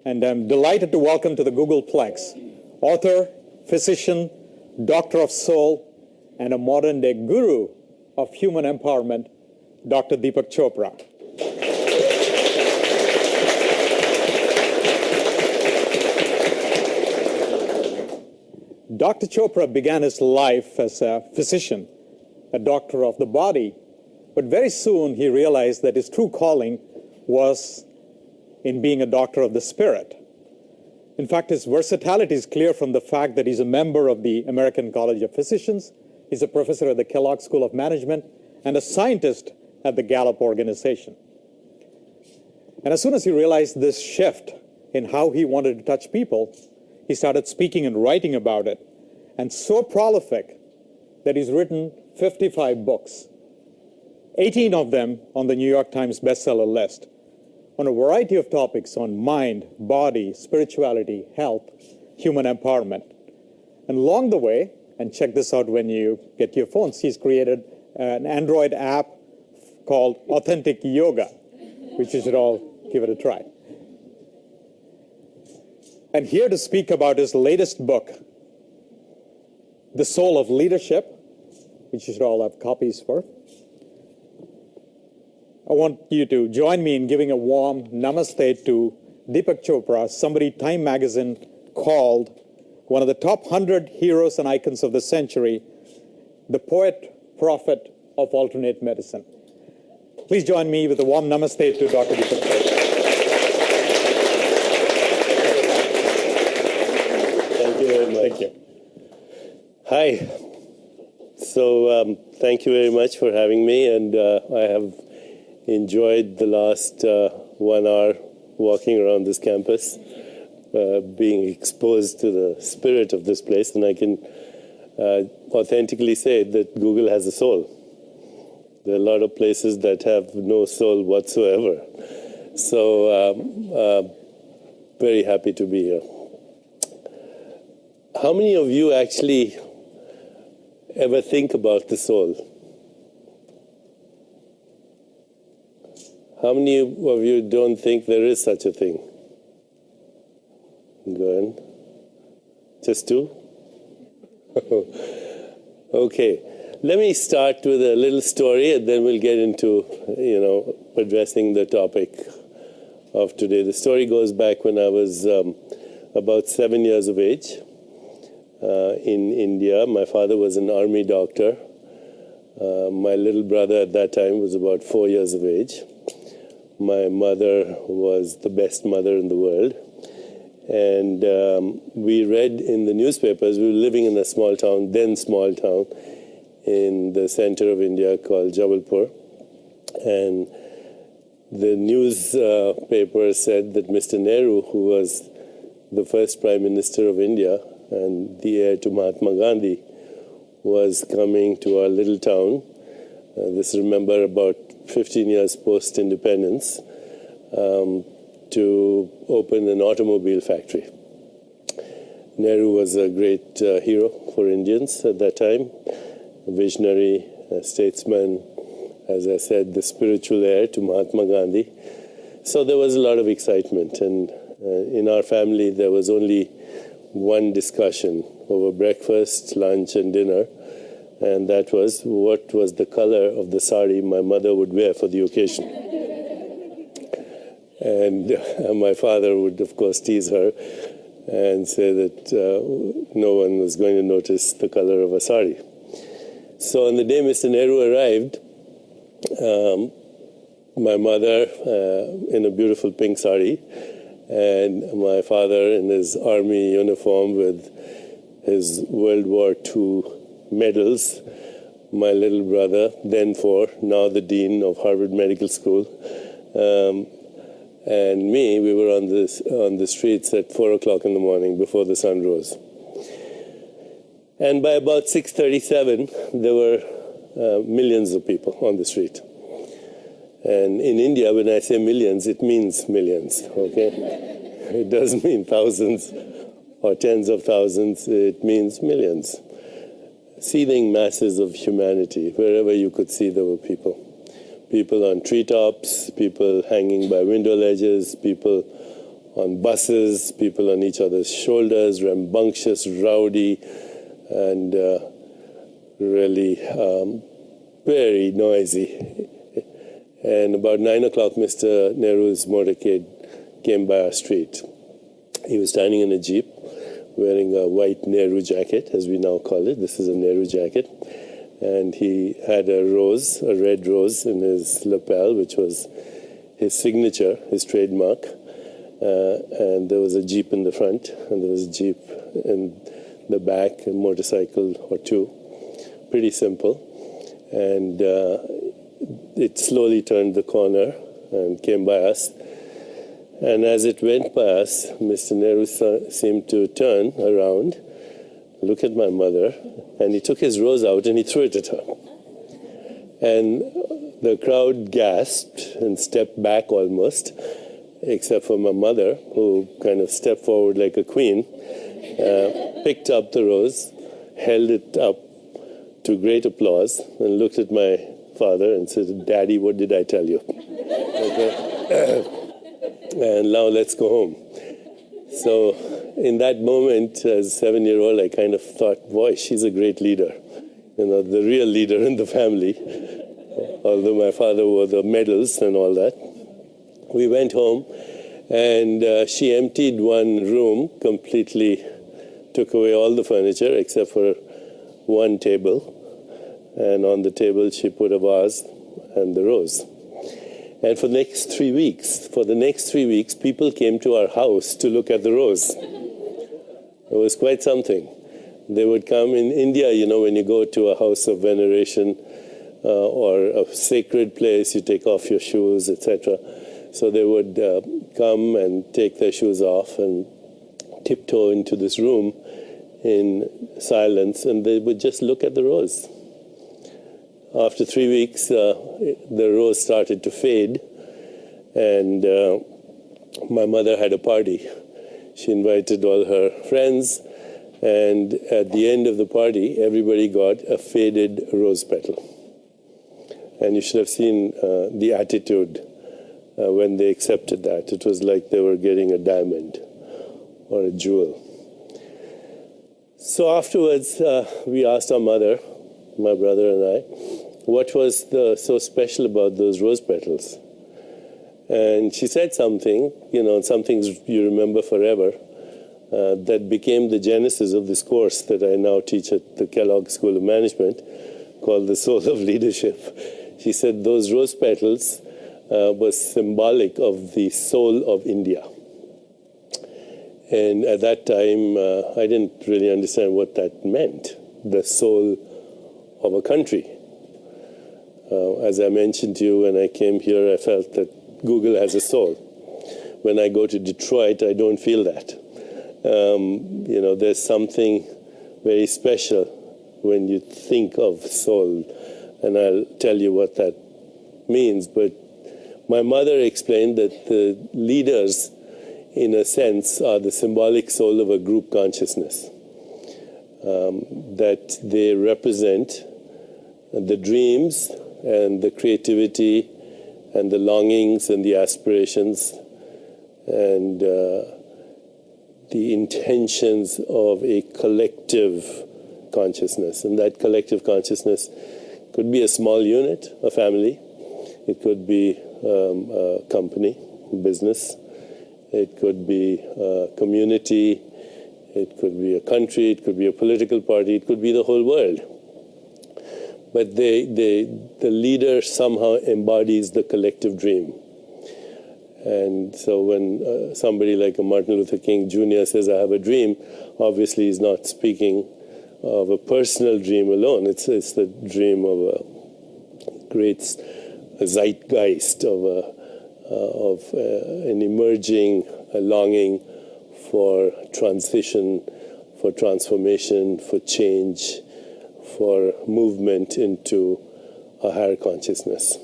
and I'm delighted to welcome to the Googleplex author, physician, doctor of soul, and a modern-day guru of human empowerment, Dr. Deepak Chopra. Dr. Chopra began his life as a physician, a doctor of the body, but very soon he realized that his true calling was in being a doctor of the spirit. In fact, his versatility is clear from the fact that he's a member of the American College of Physicians, he's a professor at the Kellogg School of Management, and a scientist at the Gallup organization. And as soon as he realized this shift in how he wanted to touch people, he started speaking and writing about it, and so prolific that he's written 55 books, 18 of them on the New York Times bestseller list, on a variety of topics on mind, body, spirituality, health, human empowerment. And along the way, and check this out when you get your phones, he's created an Android app called Authentic Yoga, which you should all give it a try. And here to speak about his latest book, The Soul of Leadership, which you should all have copies for, I want you to join me in giving a warm namaste to Deepak Chopra, somebody Time magazine called one of the top 100 heroes and icons of the century, the poet, prophet of alternate medicine. Please join me with a warm namaste to Dr. Deepak Chopra. Thank you very much. Thank you. Hi. So thank you very much for having me, and I have enjoyed the last 1 hour walking around this campus, being exposed to the spirit of this place, and I can authentically say that Google has a soul. There are a lot of places that have no soul whatsoever. So very happy to be here. How many of you actually ever think about the soul? How many of you don't think there is such a thing? Go ahead. Just two? Okay. Let me start with a little story, and then we'll get into, addressing the topic of today. The story goes back when I was about 7 years of age in India. My father was an army doctor. My little brother at that time was about 4 years of age. My mother was the best mother in the world. And we read in the newspapers, we were living in a small town, then small town, in the center of India called Jabalpur. And the newspaper said that Mr. Nehru, who was the first Prime Minister of India and the heir to Mahatma Gandhi, was coming to our little town. This, remember, about 15 years post-independence, to open an automobile factory. Nehru was a great hero for Indians at that time, a visionary, a statesman, as I said, the spiritual heir to Mahatma Gandhi. So there was a lot of excitement, and in our family there was only one discussion over breakfast, lunch, and dinner, and that was what was the color of the sari my mother would wear for the occasion. And my father would, of course, tease her and say that no one was going to notice the color of a sari. So on the day Mr. Nehru arrived, my mother in a beautiful pink sari, and my father in his army uniform with his World War II medals, my little brother, then 4, now the dean of Harvard Medical School, and me, we were on the streets at 4 o'clock in the morning before the sun rose. And by about 6:37, there were millions of people on the street. And in India, when I say millions, it means millions, okay? It doesn't mean thousands or tens of thousands, it means millions. Seething masses of humanity. Wherever you could see, there were people. People on treetops, people hanging by window ledges, people on buses, people on each other's shoulders, rambunctious, rowdy, and really very noisy. And about 9 o'clock, Mr. Nehru's motorcade came by our street. He was standing in a Jeep wearing a white Nehru jacket, as we now call it. This is a Nehru jacket. And he had a rose, a red rose in his lapel, which was his signature, his trademark. And there was a Jeep in the front, and there was a Jeep in the back, a motorcycle or two. Pretty simple. And it slowly turned the corner and came by us. And as it went by us, Mr. Nehru seemed to turn around, look at my mother, and he took his rose out and he threw it at her. And the crowd gasped and stepped back almost, except for my mother, who kind of stepped forward like a queen, picked up the rose, held it up to great applause, and looked at my father and said, "Daddy, what did I tell you?" Okay. And now let's go home. So in that moment, as a 7-year-old, I kind of thought, boy, she's a great leader. You know, the real leader in the family, although my father wore the medals and all that. We went home, and she emptied one room, completely took away all the furniture except for one table. And on the table, she put a vase and the rose. And for the next 3 weeks, people came to our house to look at the rose. It was quite something. They would come in India, you know, when you go to a house of veneration or a sacred place, you take off your shoes, etc. So they would come and take their shoes off and tiptoe into this room in silence, and they would just look at the rose. After 3 weeks, the rose started to fade, and my mother had a party. She invited all her friends, and at the end of the party, everybody got a faded rose petal. And you should have seen the attitude when they accepted that. It was like they were getting a diamond or a jewel. So afterwards, we asked our mother, my brother and I, what was so special about those rose petals? And she said something, you know, some things you remember forever, that became the genesis of this course that I now teach at the Kellogg School of Management, called The Soul of Leadership. She said those rose petals was symbolic of the soul of India. And at that time, I didn't really understand what that meant, the soul of a country. As I mentioned to you, when I came here, I felt that Google has a soul. When I go to Detroit, I don't feel that. You know, there's something very special when you think of soul, and I'll tell you what that means. But my mother explained that the leaders, in a sense, are the symbolic soul of a group consciousness, that they represent the dreams and the creativity and the longings and the aspirations and the intentions of a collective consciousness. And that collective consciousness could be a small unit, a family. It could be a company, business. It could be a community. It could be a country. It could be a political party. It could be the whole world. But the leader somehow embodies the collective dream. And so when somebody like a Martin Luther King Jr. says, I have a dream, obviously he's not speaking of a personal dream alone. It's the dream of a great zeitgeist, of an emerging longing for transition, for transformation, for change, for movement into a higher consciousness.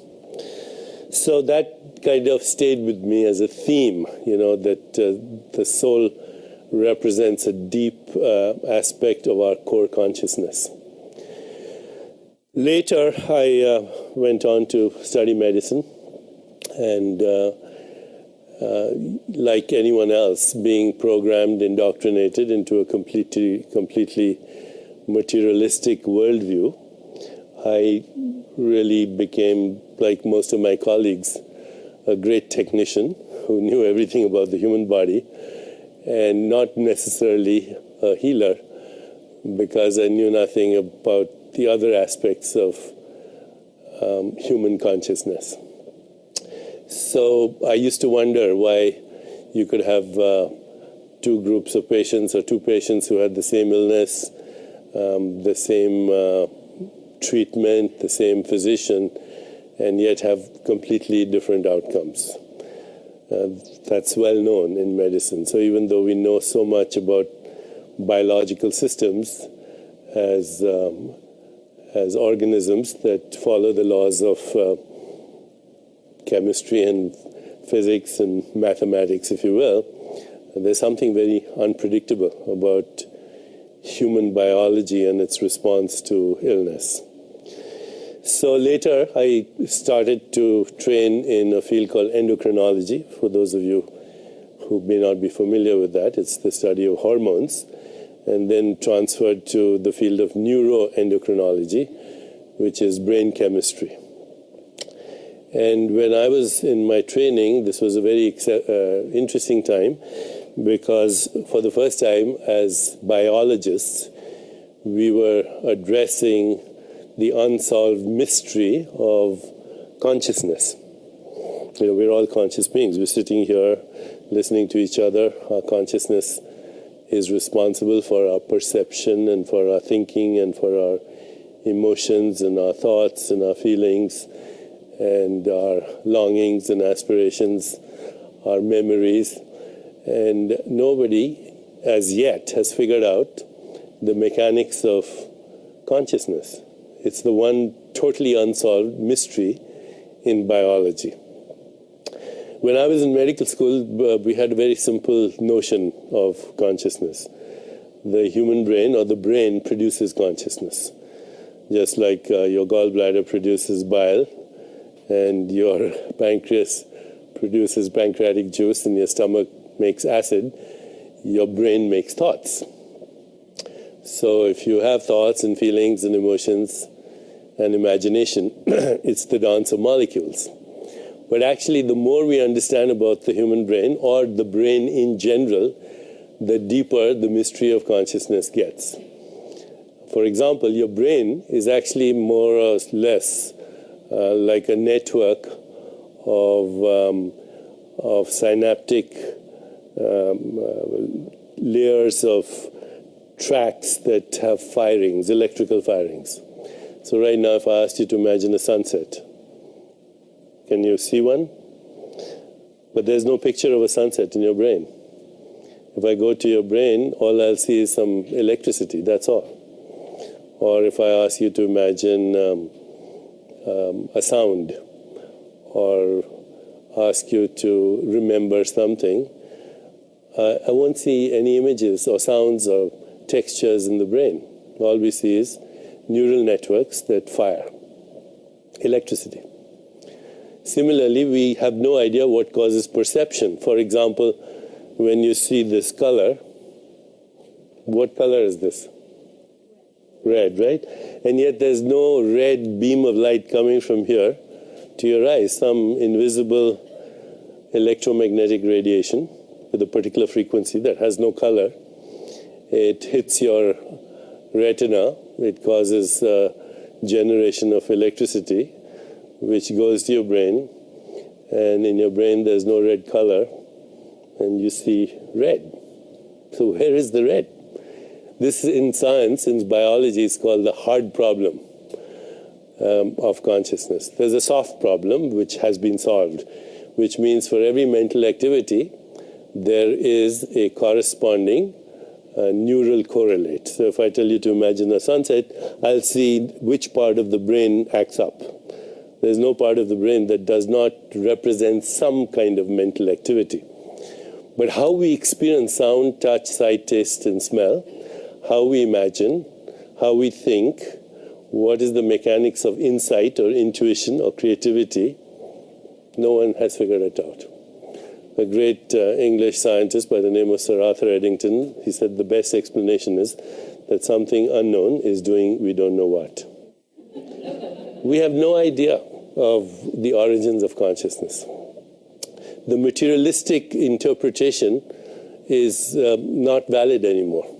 So that kind of stayed with me as a theme, you know, that the soul represents a deep aspect of our core consciousness. Later, I went on to study medicine, and like anyone else, being programmed, indoctrinated into a completely materialistic worldview, I really became, like most of my colleagues, a great technician who knew everything about the human body, and not necessarily a healer, because I knew nothing about the other aspects of human consciousness. So I used to wonder why you could have two groups of patients, or two patients who had the same illness, the same treatment, the same physician, and yet have completely different outcomes. That's well known in medicine. So even though we know so much about biological systems as organisms that follow the laws of chemistry and physics and mathematics, if you will, there's something very unpredictable about human biology and its response to illness. So later I started to train in a field called endocrinology. For those of you who may not be familiar with that, it's the study of hormones, and then transferred to the field of neuroendocrinology, which is brain chemistry. And when I was in my training, this was a very interesting time, because for the first time as biologists, we were addressing the unsolved mystery of consciousness. You know, we're all conscious beings. We're sitting here listening to each other. Our consciousness is responsible for our perception and for our thinking and for our emotions and our thoughts and our feelings and our longings and aspirations, our memories. And nobody as yet has figured out the mechanics of consciousness. It's the one totally unsolved mystery in biology. When I was in medical school, we had a very simple notion of consciousness. The human brain, or the brain, produces consciousness. Just like your gallbladder produces bile, and your pancreas produces pancreatic juice, and your stomach makes acid, your brain makes thoughts. So if you have thoughts and feelings and emotions and imagination, it's the dance of molecules. But actually, the more we understand about the human brain, or the brain in general, the deeper the mystery of consciousness gets. For example, your brain is actually more or less like a network of synaptic layers of tracks that have firings, electrical firings. So right now, if I asked you to imagine a sunset, can you see one? But there's no picture of a sunset in your brain. If I go to your brain, all I'll see is some electricity, that's all. Or if I ask you to imagine a sound, or ask you to remember something, I won't see any images or sounds or textures in the brain. All we see is neural networks that fire electricity. Similarly, we have no idea what causes perception. For example, when you see this color, what color is this? Red, right? And yet there's no red beam of light coming from here to your eyes. Some invisible electromagnetic radiation with a particular frequency that has no color. It hits your retina. It causes generation of electricity, which goes to your brain. And in your brain, there's no red color, and you see red. So where is the red? This, in science, in biology, is called the hard problem of consciousness. There's a soft problem which has been solved, which means for every mental activity, there is a corresponding neural correlate. So if I tell you to imagine a sunset, I'll see which part of the brain acts up. There's no part of the brain that does not represent some kind of mental activity. But how we experience sound, touch, sight, taste, and smell, how we imagine, how we think, what is the mechanics of insight or intuition or creativity, no one has figured it out. a great English scientist by the name of Sir Arthur Eddington. He said the best explanation is that something unknown is doing we don't know what. We have no idea of the origins of consciousness. The materialistic interpretation is not valid anymore.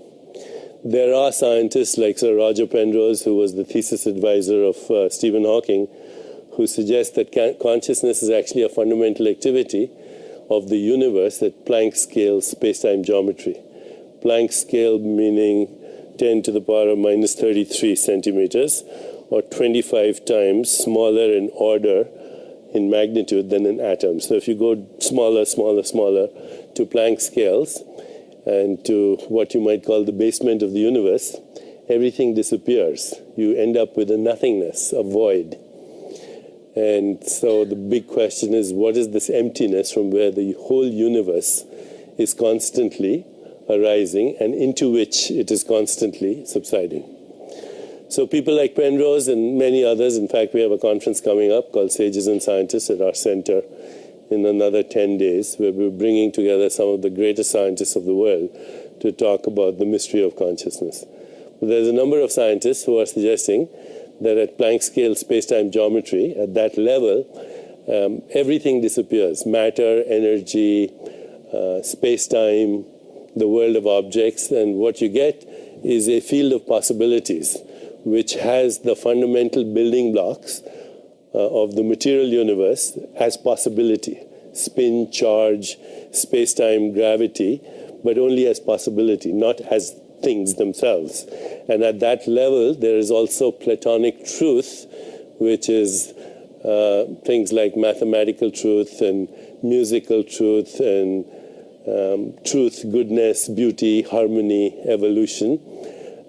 There are scientists like Sir Roger Penrose, who was the thesis advisor of Stephen Hawking, who suggest that consciousness is actually a fundamental activity of the universe at Planck scale space-time geometry. Planck scale meaning 10 to the power of minus 33 centimeters, or 25 times smaller in order in magnitude than an atom. So if you go smaller, smaller, smaller to Planck scales and to what you might call the basement of the universe, everything disappears. You end up with a nothingness, a void. And so the big question is, what is this emptiness from where the whole universe is constantly arising and into which it is constantly subsiding? So people like Penrose and many others, in fact, we have a conference coming up called Sages and Scientists at our center in another 10 days, where we're bringing together some of the greatest scientists of the world to talk about the mystery of consciousness. But there's a number of scientists who are suggesting that at Planck scale space-time geometry, at that level, everything disappears. Matter, energy, space-time, the world of objects, and what you get is a field of possibilities which has the fundamental building blocks of the material universe as possibility. Spin, charge, space-time, gravity, but only as possibility, not as things themselves. And at that level, there is also Platonic truth, which is things like mathematical truth and musical truth and truth, goodness, beauty, harmony, evolution.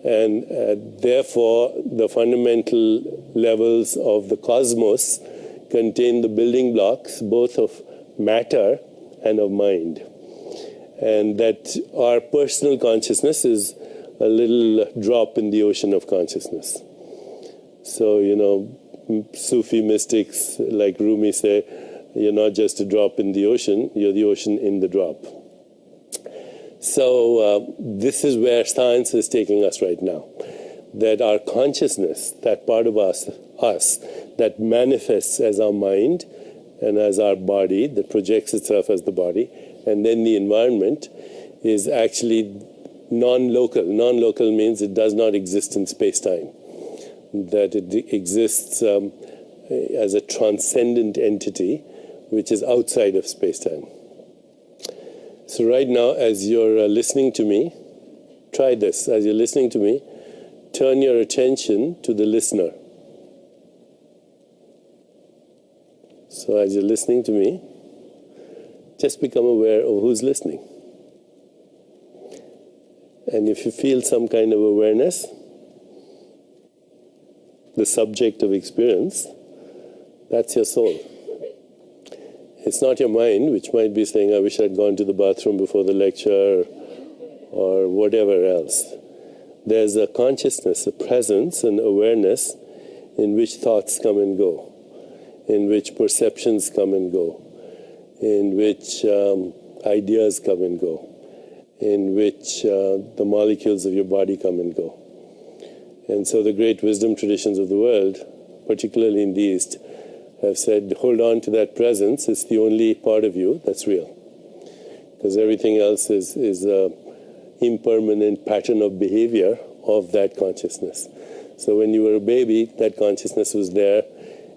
And therefore, the fundamental levels of the cosmos contain the building blocks both of matter and of mind. And that our personal consciousness is a little drop in the ocean of consciousness. So, Sufi mystics like Rumi say, you're not just a drop in the ocean, you're the ocean in the drop. So this is where science is taking us right now. That our consciousness, that part of us that manifests as our mind and as our body, that projects itself as the body, and then the environment, is actually non-local. Non-local means it does not exist in space-time. That it exists as a transcendent entity which is outside of space-time. So right now, as you're listening to me, try this. As you're listening to me, turn your attention to the listener. So as you're listening to me, just become aware of who's listening. And if you feel some kind of awareness, the subject of experience, that's your soul. It's not your mind, which might be saying, I wish I'd gone to the bathroom before the lecture, or whatever else. There's a consciousness, a presence, an awareness in which thoughts come and go, in which perceptions come and go, in which ideas come and go, in which the molecules of your body come and go. And so the great wisdom traditions of the world, particularly in the East, have said, hold on to that presence. It's the only part of you that's real. Because everything else is an impermanent pattern of behavior of that consciousness. So when you were a baby, that consciousness was there.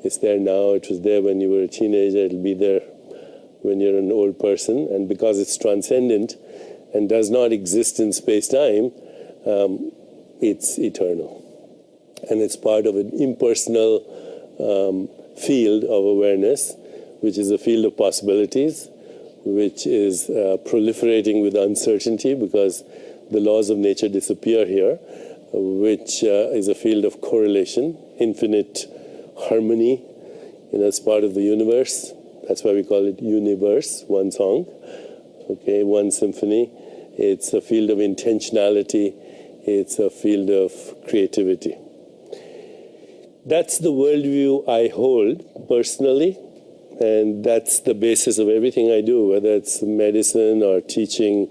It's there now. It was there when you were a teenager. It'll be there when you're an old person. And because it's transcendent and does not exist in space-time, it's eternal. And it's part of an impersonal field of awareness, which is a field of possibilities, which is proliferating with uncertainty because the laws of nature disappear here, which is a field of correlation, infinite harmony, as part of the universe. That's why we call it universe, one song, okay, one symphony. It's a field of intentionality. It's a field of creativity. That's the worldview I hold personally And that's the basis of everything I do, whether it's medicine or teaching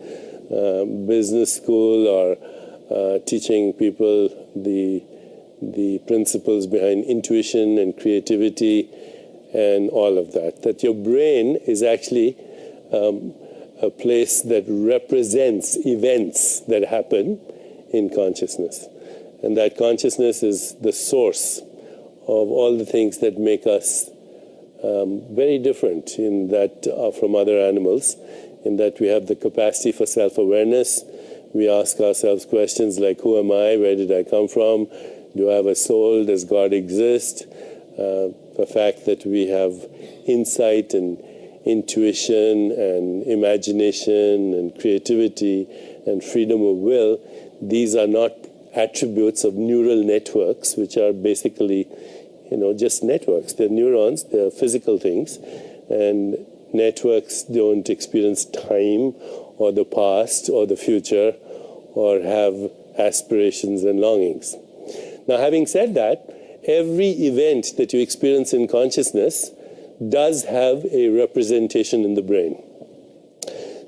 business school or teaching people the principles behind intuition and creativity and all of that. That your brain is actually a place that represents events that happen in consciousness. And that consciousness is the source of all the things that make us very different in that from other animals, in that we have the capacity for self-awareness. We ask ourselves questions like, who am I? Where did I come from? Do I have a soul? Does God exist? The fact that we have insight and intuition and imagination and creativity and freedom of will, these are not attributes of neural networks, which are basically just networks. They're neurons, they're physical things, and networks don't experience time or the past or the future or have aspirations and longings. Now, having said that, every event that you experience in consciousness does have a representation in the brain.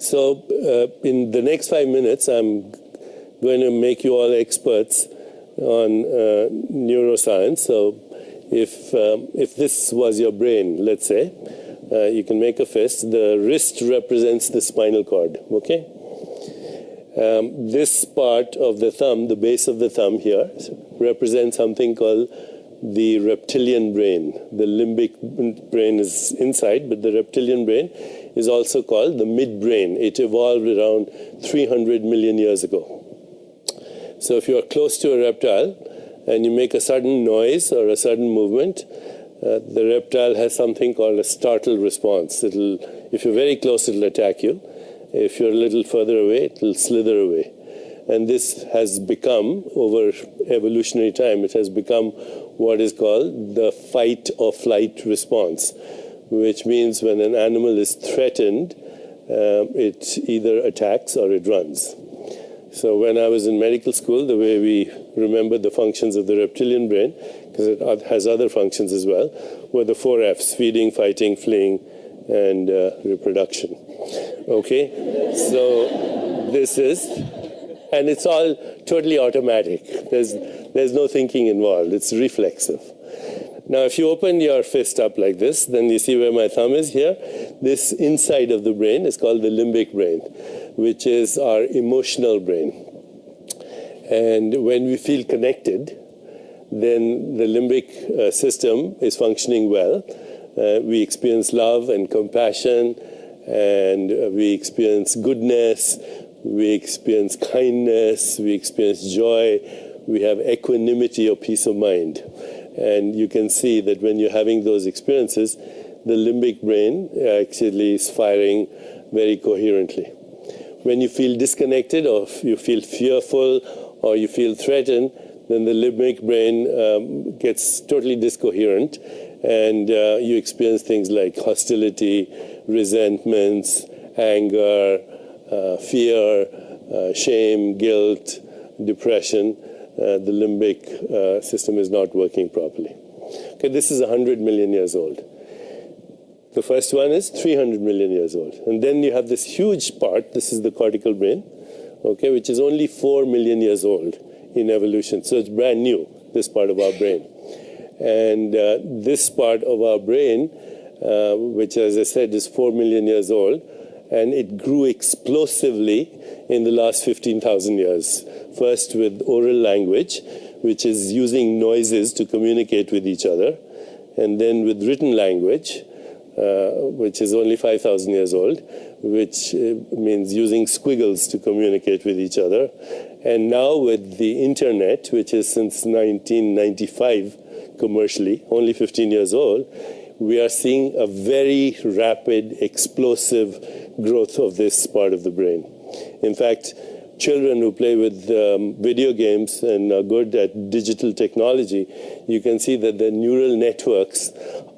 So in the next 5 minutes, I'm going to make you all experts on neuroscience. So if this was your brain, let's say, you can make a fist. The wrist represents the spinal cord, okay? This part of the thumb, the base of the thumb here, represents something called the reptilian brain. The limbic brain is inside, but the reptilian brain is also called the midbrain. It evolved around 300 million years ago. So if you are close to a reptile and you make a sudden noise or a sudden movement, the reptile has something called a startle response. If you're very close, it'll attack you. If you're a little further away, it'll slither away. And this has become, over evolutionary time, it has become what is called the fight or flight response, which means when an animal is threatened, it either attacks or it runs. So when I was in medical school, the way we remember the functions of the reptilian brain, because it has other functions as well, were the 4 Fs: feeding, fighting, fleeing, and reproduction. Okay? So this is, and it's all totally automatic. There's no thinking involved. It's reflexive. Now, if you open your fist up like this, then you see where my thumb is here. This inside of the brain is called the limbic brain, which is our emotional brain. And when we feel connected, then the limbic system is functioning well. We experience love and compassion, and we experience goodness, we experience kindness, we experience joy, we have equanimity or peace of mind. And you can see that when you're having those experiences, the limbic brain actually is firing very coherently. When you feel disconnected, or you feel fearful, or you feel threatened, then the limbic brain gets totally discoherent, and you experience things like hostility, resentments, anger, fear, shame, guilt, depression. The limbic system is not working properly. Okay, this is 100 million years old. The first one is 300 million years old. And then you have this huge part, this is the cortical brain, okay, which is only 4 million years old in evolution. So it's brand new, this part of our brain. And this part of our brain, which as I said is 4 million years old, and it grew explosively in the last 15,000 years. First with oral language, which is using noises to communicate with each other, and then with written language, which is only 5,000 years old, which means using squiggles to communicate with each other. And now with the internet, which is since 1995 commercially, only 15 years old, we are seeing a very rapid, explosive growth of this part of the brain. In fact, children who play with video games and are good at digital technology, you can see that the neural networks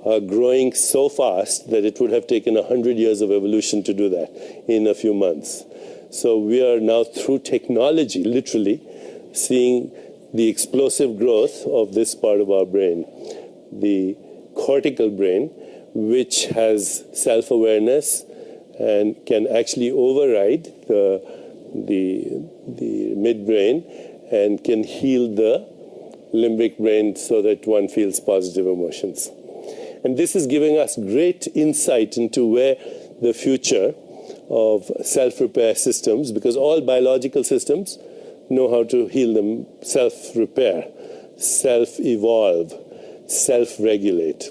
are growing so fast that it would have taken 100 years of evolution to do that in a few months. So we are now, through technology, literally, seeing the explosive growth of this part of our brain. The cortical brain, which has self-awareness and can actually override the midbrain and can heal the limbic brain so that one feels positive emotions. And this is giving us great insight into where the future of self-repair systems, because all biological systems know how to heal them, self-repair, self-evolve, self-regulate.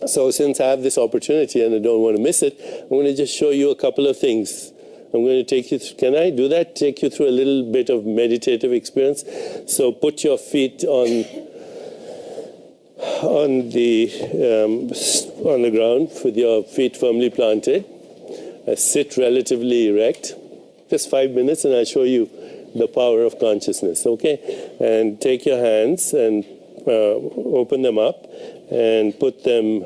So since I have this opportunity and I don't want to miss it, I'm going to just show you a couple of things. I'm going to take you through, can I do that? Take you through a little bit of meditative experience. So put your feet on the ground with your feet firmly planted. Sit relatively erect. Just 5 minutes and I'll show you the power of consciousness, okay? And take your hands and open them up and put them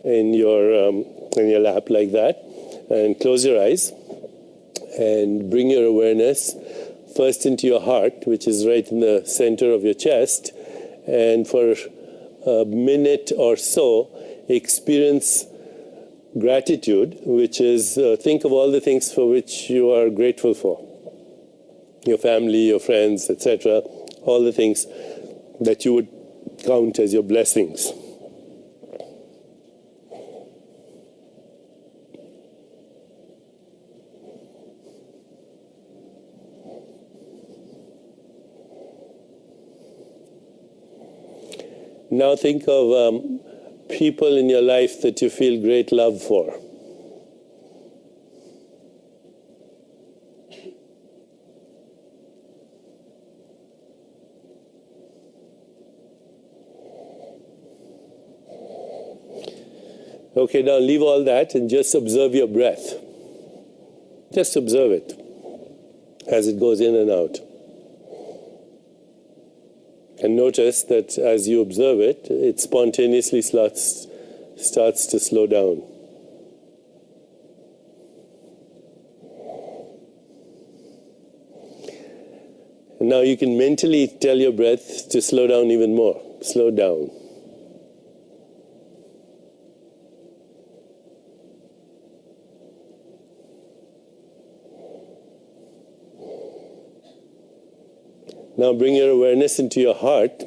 in your lap like that. And close your eyes and bring your awareness first into your heart, which is right in the center of your chest. And for a minute or so, experience gratitude, which is think of all the things for which you are grateful for. Your family, your friends, etc. All the things that you would count as your blessings. Now think of people in your life that you feel great love for. Okay, now leave all that and just observe your breath. Just observe it as it goes in and out. And notice that as you observe it, it spontaneously starts to slow down. And now you can mentally tell your breath to slow down even more. Slow down. Now bring your awareness into your heart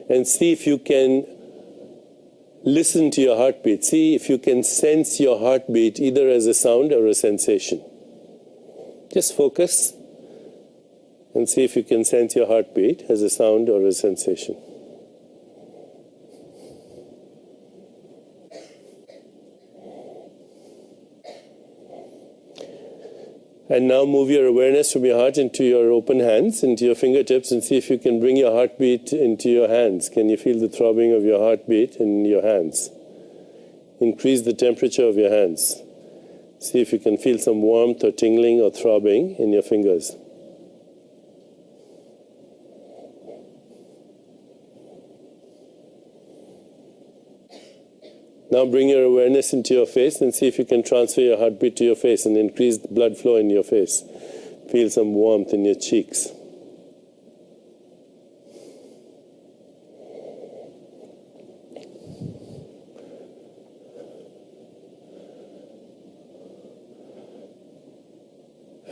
and see if you can listen to your heartbeat. See if you can sense your heartbeat either as a sound or a sensation. Just focus and see if you can sense your heartbeat as a sound or a sensation. And now move your awareness from your heart into your open hands, into your fingertips, and see if you can bring your heartbeat into your hands. Can you feel the throbbing of your heartbeat in your hands? Increase the temperature of your hands. See if you can feel some warmth or tingling or throbbing in your fingers. Now bring your awareness into your face and see if you can transfer your heartbeat to your face and increase the blood flow in your face. Feel some warmth in your cheeks.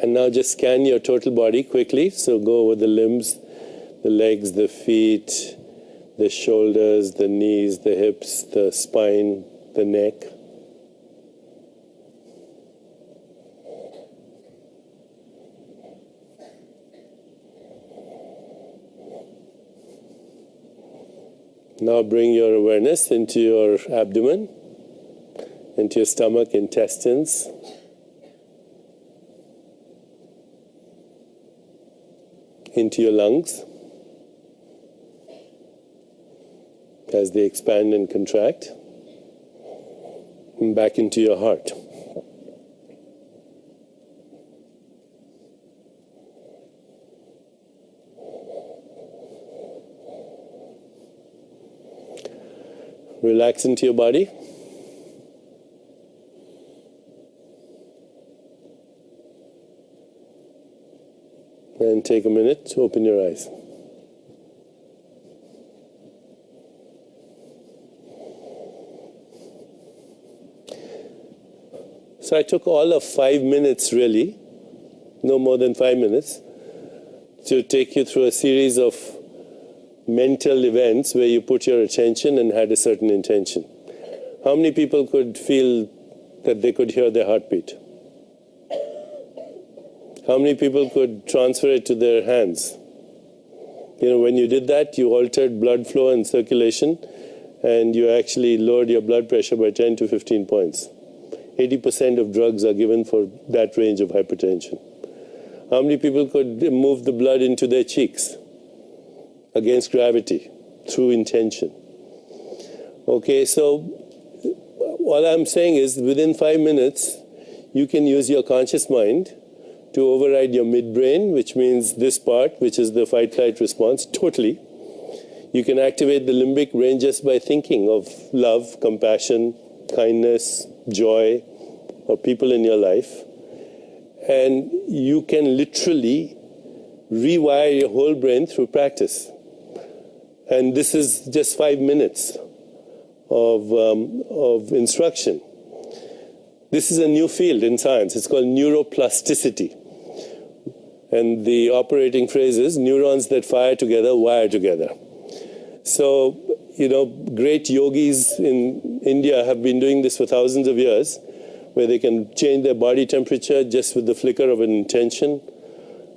And now just scan your total body quickly. So go over the limbs, the legs, the feet, the shoulders, the knees, the hips, the spine, the neck. Now bring your awareness into your abdomen, into your stomach, intestines. Into your lungs as they expand and contract, and back into your heart. Relax into your body. And take a minute to open your eyes. So I took all of 5 minutes, really, no more than 5 minutes, to take you through a series of mental events where you put your attention and had a certain intention. How many people could feel that they could hear their heartbeat? How many people could transfer it to their hands? When you did that, you altered blood flow and circulation, and you actually lowered your blood pressure by 10 to 15 points. 80% of drugs are given for that range of hypertension. How many people could move the blood into their cheeks against gravity through intention? Okay, so all I'm saying is within 5 minutes, you can use your conscious mind to override your midbrain, which means this part, which is the fight-flight response, totally. You can activate the limbic brain just by thinking of love, compassion, kindness, joy, or people in your life. And you can literally rewire your whole brain through practice. And this is just 5 minutes of instruction. This is a new field in science. It's called neuroplasticity. And the operating phrase is neurons that fire together, wire together. So, great yogis in India have been doing this for thousands of years, where they can change their body temperature just with the flicker of an intention,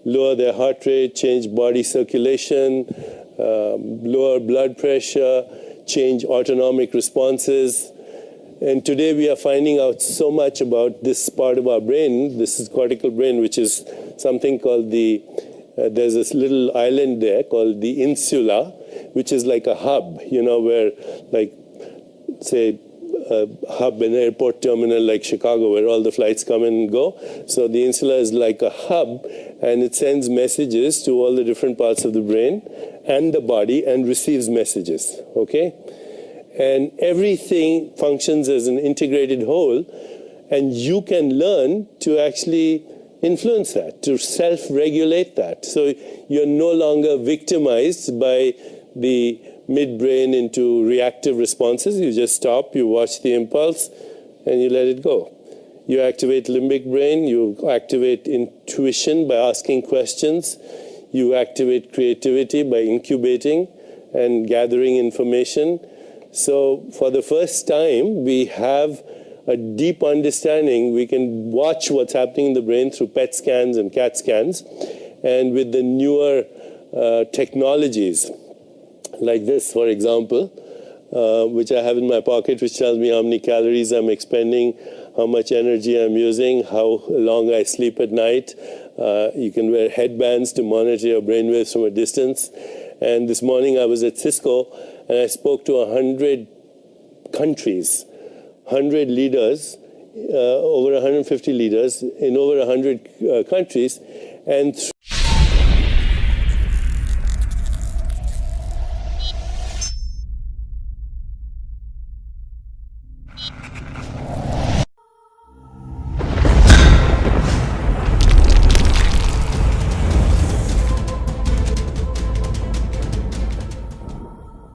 lower their heart rate, change body circulation, lower blood pressure, change autonomic responses. And today we are finding out so much about this part of our brain. This is cortical brain, which is something called there's this little island there called the insula, which is like a hub, where, like, say, a hub, an airport terminal like Chicago, where all the flights come and go. So the insula is like a hub, and it sends messages to all the different parts of the brain and the body and receives messages, okay? And everything functions as an integrated whole, and you can learn to actually influence that, to self-regulate that. So you're no longer victimized by the midbrain into reactive responses. You just stop, you watch the impulse, and you let it go. You activate limbic brain, you activate intuition by asking questions, you activate creativity by incubating and gathering information. So for the first time, we have a deep understanding. We can watch what's happening in the brain through PET scans and CAT scans. And with the newer technologies, like this, for example, which I have in my pocket, which tells me how many calories I'm expending, how much energy I'm using, how long I sleep at night. You can wear headbands to monitor your brainwaves from a distance. And this morning I was at Cisco, and I spoke to 100 countries, 100 leaders, over 150 leaders in over 100 countries. And